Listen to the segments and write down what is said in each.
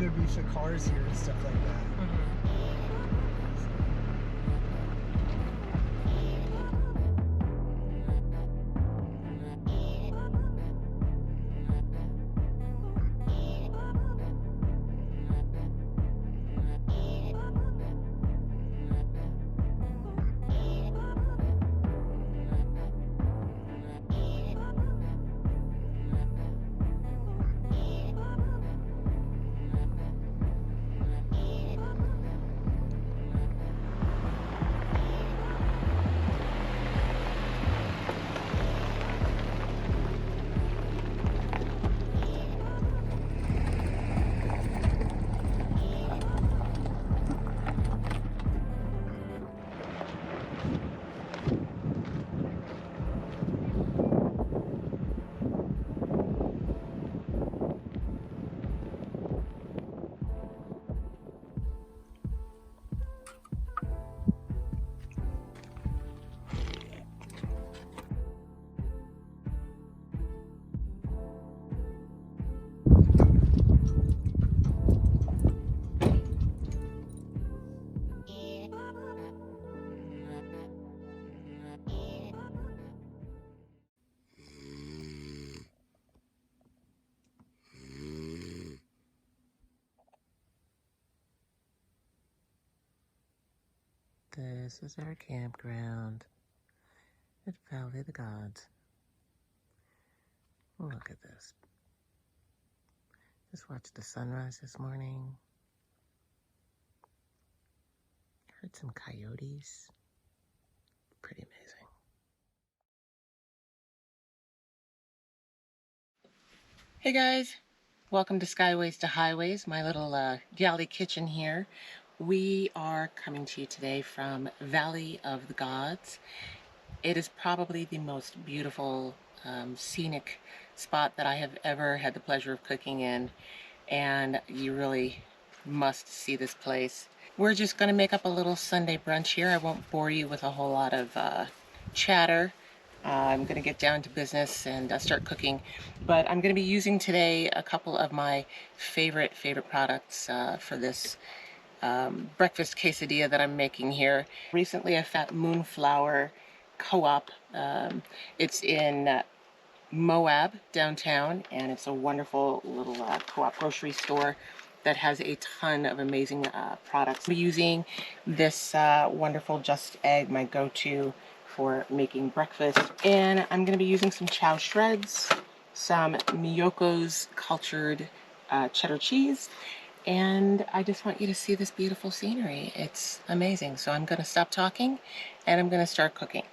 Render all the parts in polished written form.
there'd be cars here and stuff like that. This is our campground at Valley of the Gods. Look at this. Just watched the sunrise this morning. Heard some coyotes. Pretty amazing. Hey guys, welcome to Skyways to Highways, my little galley kitchen here. We are coming to you today from Valley of the Gods. It is probably the most beautiful scenic spot that I have ever had the pleasure of cooking in, and you really must see this place. We're just going to make up a little Sunday brunch here. I won't bore you with a whole lot of chatter. I'm going to get down to business and start cooking, but I'm going to be using today a couple of my favorite products for this breakfast quesadilla that I'm making here. Recently I found MOONFLOWER co-op. It's in Moab downtown, and it's a wonderful little co-op grocery store that has a ton of amazing products. I'm using this wonderful Just Egg, my go-to for making breakfast, and I'm going to be using some chow shreds, some Miyoko's cultured cheddar cheese, and I just want you to see this beautiful scenery. It's amazing. So I'm going to stop talking and I'm going to start cooking.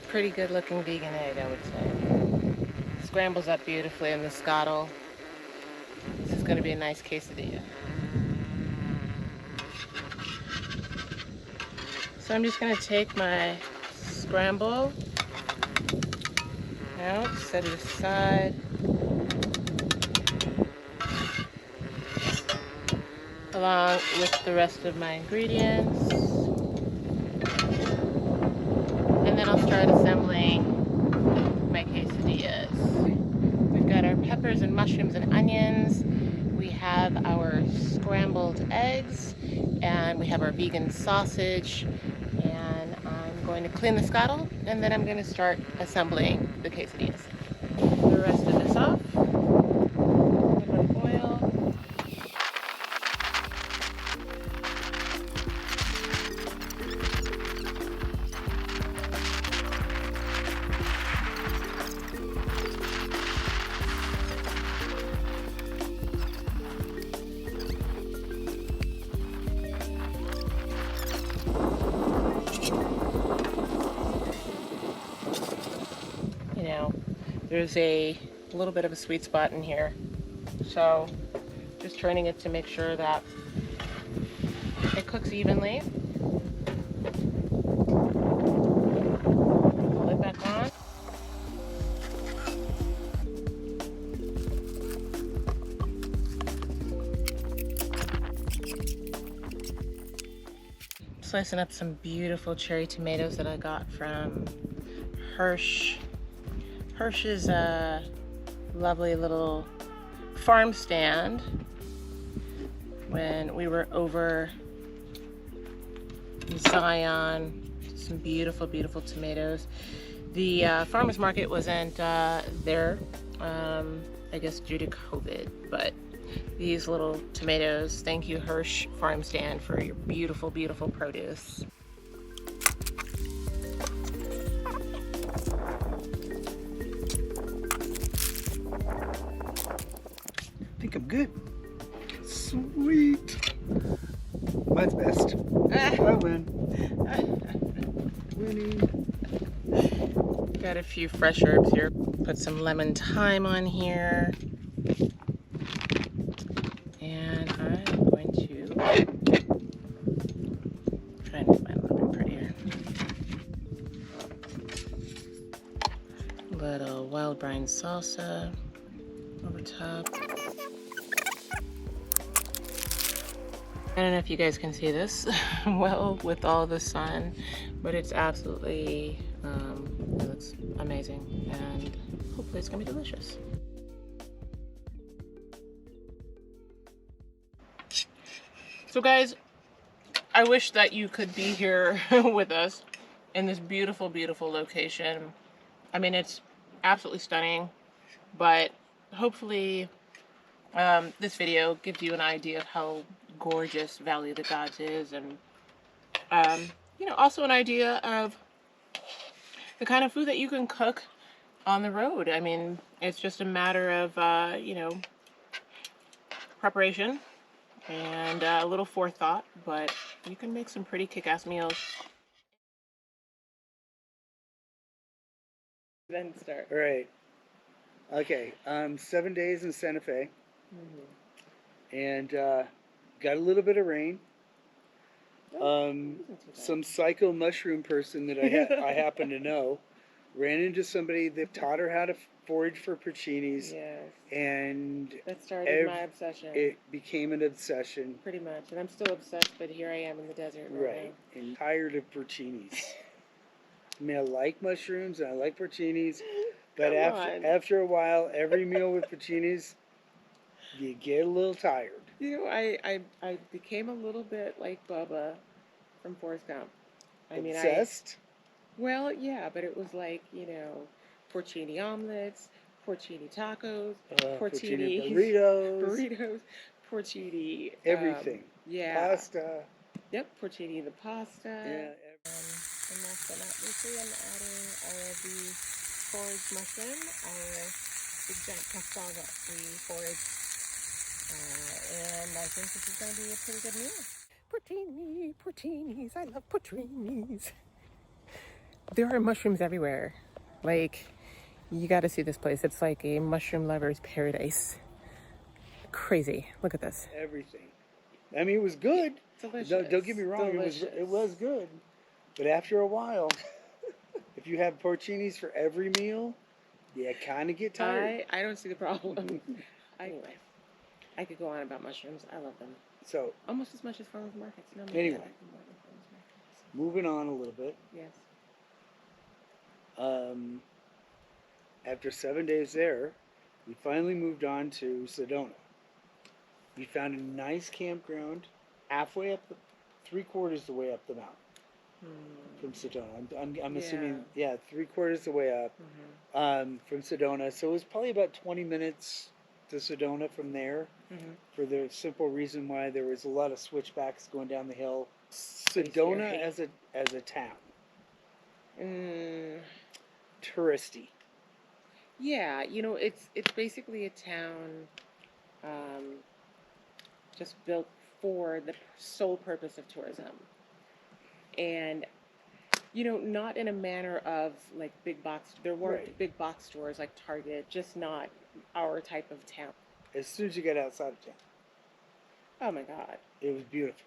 Pretty good looking vegan egg, I would say. Scrambles up beautifully in the scuttle. This is going to be a nice quesadilla. So I'm just going to take my scramble out, set it aside. Along with the rest of my ingredients. And then I'll start assembling my quesadillas. We've got our peppers and mushrooms and onions. We have our scrambled eggs, and we have our vegan sausage, going to clean the scuttle, and then I'm going to start assembling the quesadillas. The rest of this off. A little bit of oil. You know, there's a little bit of a sweet spot in here, so just turning it to make sure that it cooks evenly. Pull it back on. Slicing up some beautiful cherry tomatoes that I got from Hirsch. Hirsch is a lovely little farm stand. When we were over in Zion, some beautiful, beautiful tomatoes. The farmer's market wasn't there, I guess due to COVID, but these little tomatoes, thank you Hirsch Farm Stand for your beautiful, beautiful produce. I think I'm good. Sweet. Mine's best. I win. Winning. Got a few fresh herbs here. Put some lemon thyme on here. And I'm going to try and make mine a little bit prettier. Little wild brine salsa over top. I don't know if you guys can see this well with all the sun, but it's absolutely, it looks amazing, and hopefully it's gonna be delicious. So guys, I wish that you could be here with us in this beautiful, beautiful location. I mean, it's absolutely stunning, but hopefully this video gives you an idea of how gorgeous Valley of the Gods is, and you know, also an idea of the kind of food that you can cook on the road. I mean, it's just a matter of you know, preparation and a little forethought, but you can make some pretty kick-ass meals. Then start. All right. Okay. 7 days in Santa Fe. And got a little bit of rain. Some psycho mushroom person that I happen to know ran into somebody that taught her how to forage for porcinis. Yes. And That started my obsession. It became an obsession. Pretty much. And I'm still obsessed, but here I am in the desert Right. And tired of porcinis. I mean, I like mushrooms and I like porcinis, but after a while, every meal with porcinis, you get a little tired. You know, I became a little bit like Bubba from Forrest Gump. I mean, obsessed? Well, yeah, but it was like, you know, porcini omelets, porcini tacos, porcini burritos, porcini everything. Yeah. Pasta. Yep, porcini the pasta. Yeah. And last but not least, I'm adding all of the foraged mushroom, our exact pasta that we foraged. And I think this is going to be a pretty good meal. Porcinis, I love porcinis. There are mushrooms everywhere. Like, you got to see this place. It's like a mushroom lover's paradise. Crazy. Look at this. Everything. I mean, it was good. Delicious. Don't get me wrong. It was good. But after a while, if you have porcinis for every meal, you kind of get tired. I don't see the problem. Anyway, I could go on about mushrooms. I love them. So almost as much as farmers markets. No, anyway, moving on a little bit. Yes. After 7 days there, we finally moved on to Sedona. We found a nice campground halfway up, 3/4 the way up the mountain. from Sedona. I'm assuming, yeah, 3/4 of the way up from Sedona. So it was probably about 20 minutes to Sedona from there, for the simple reason why there was a lot of switchbacks going down the hill. Sedona as a town, touristy. Yeah, you know, it's basically a town just built for the sole purpose of tourism. And, you know, not in a manner of like big box, there weren't big box stores like Target, just not our type of town. As soon as you got outside of town. Oh my God. It was beautiful.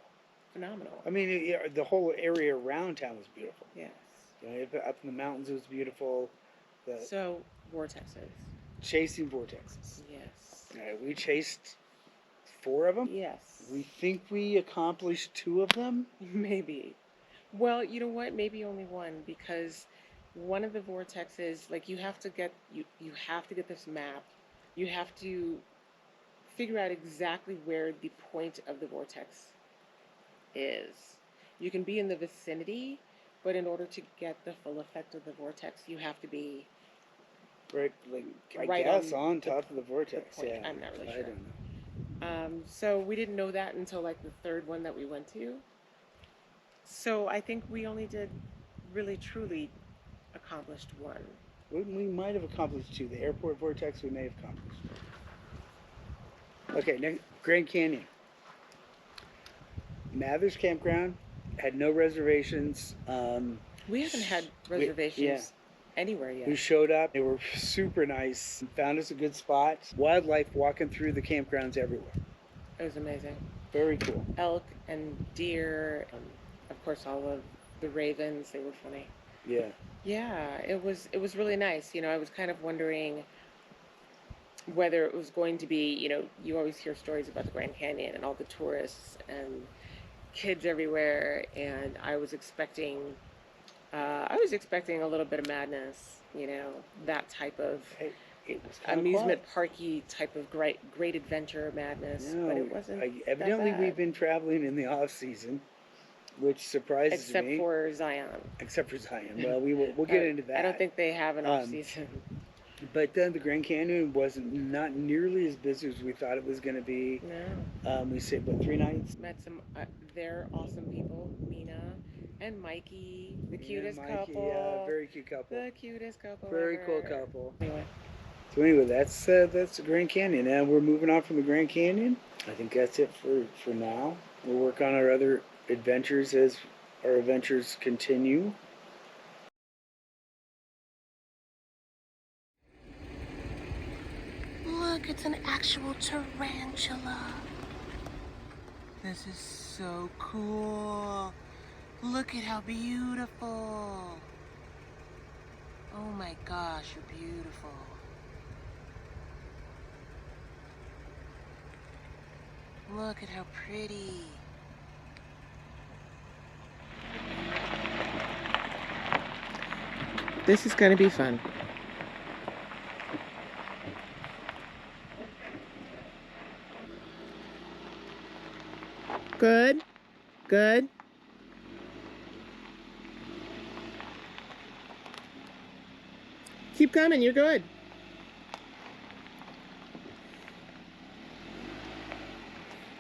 Phenomenal. I mean, the whole area around town was beautiful. Yes. You know, up in the mountains, it was beautiful. So, vortexes. Chasing vortexes. Yes. We chased 4 of them. Yes. We think we accomplished 2 of them. Maybe. Well, you know what? Maybe only one, because one of the vortexes, like you have to get this map. You have to figure out exactly where the point of the vortex is. You can be in the vicinity, but in order to get the full effect of the vortex, you have to be right on top of the vortex. Yeah, I'm not really sure. I don't know. So we didn't know that until like the 3rd one that we went to. So I think we only did really truly accomplished 1. We might have accomplished 2. The airport vortex we may have accomplished. Okay, next, Grand Canyon. Mather's Campground had no reservations. We haven't had reservations anywhere yet. We showed up. They were super nice. Found us a good spot. Wildlife walking through the campgrounds everywhere. It was amazing. Very cool. Elk and deer. Of course, all of the ravens. They were funny. Yeah. Yeah, it was really nice. You know, I was kind of wondering whether it was going to be, you know, you always hear stories about the Grand Canyon and all the tourists and kids everywhere, and I was expecting a little bit of madness, you know, that type of amusement parky type of great adventure madness. No, but it wasn't. Evidently, we've been traveling in the off season, which surprises me. Except for Zion. Well, we'll get into that. I don't think they have an off season. But then the Grand Canyon wasn't not nearly as busy as we thought it was going to be. No. We stayed 3 nights. Met some they're awesome people, Mina and Mikey, the cutest couple. Yeah, very cute couple. The cutest couple. Very cool couple. Anyway. So anyway, that's the Grand Canyon. And we're moving on from the Grand Canyon. I think that's it for now. We'll work on our other adventures as our adventures continue. Look, it's an actual tarantula. This is so cool. Look at how beautiful. Oh my gosh, you're beautiful. Look at how pretty. This is going to be fun. Good. Good. Keep coming, you're good.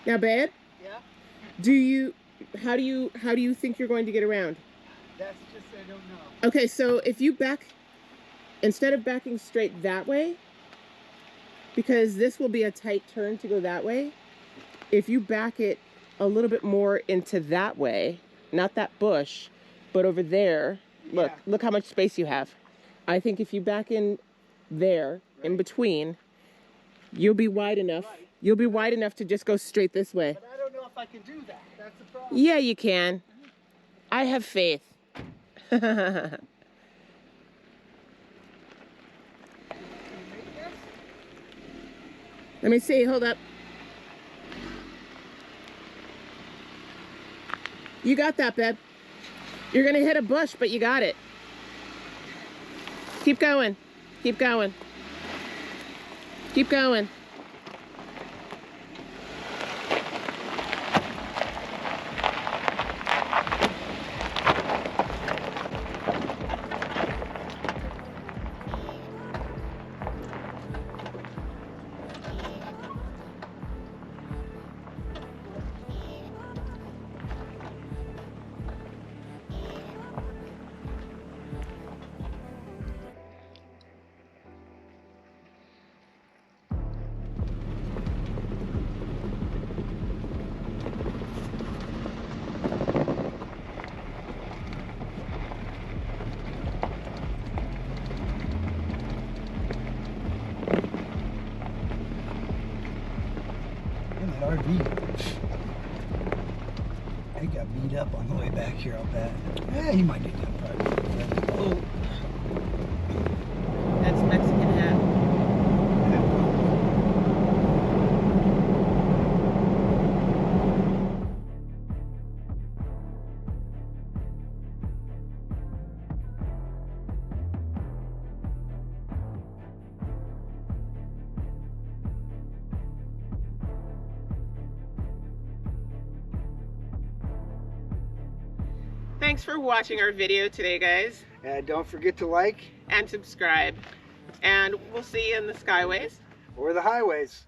Now, babe? Yeah? How do you think you're going to get around? That's just, I don't know. Okay, so if you instead of backing straight that way, because this will be a tight turn to go that way, if you back it a little bit more into that way, not that bush, but over there, look how much space you have. I think if you back in there, in between, you'll be wide enough. You'll be wide enough to just go straight this way. But I don't know if I can do that. That's the problem. Yeah, you can. I have faith. Let me see, hold up. You got that, babe. You're gonna hit a bush, but you got it. Keep going. Keep going. Keep going. that RV. He got beat up on the way back here, I'll bet. Yeah, he might get done probably. Oh, that's Mexican hat. Thanks for watching our video today, guys. Don't forget to like and subscribe. And we'll see you in the skyways or the highways.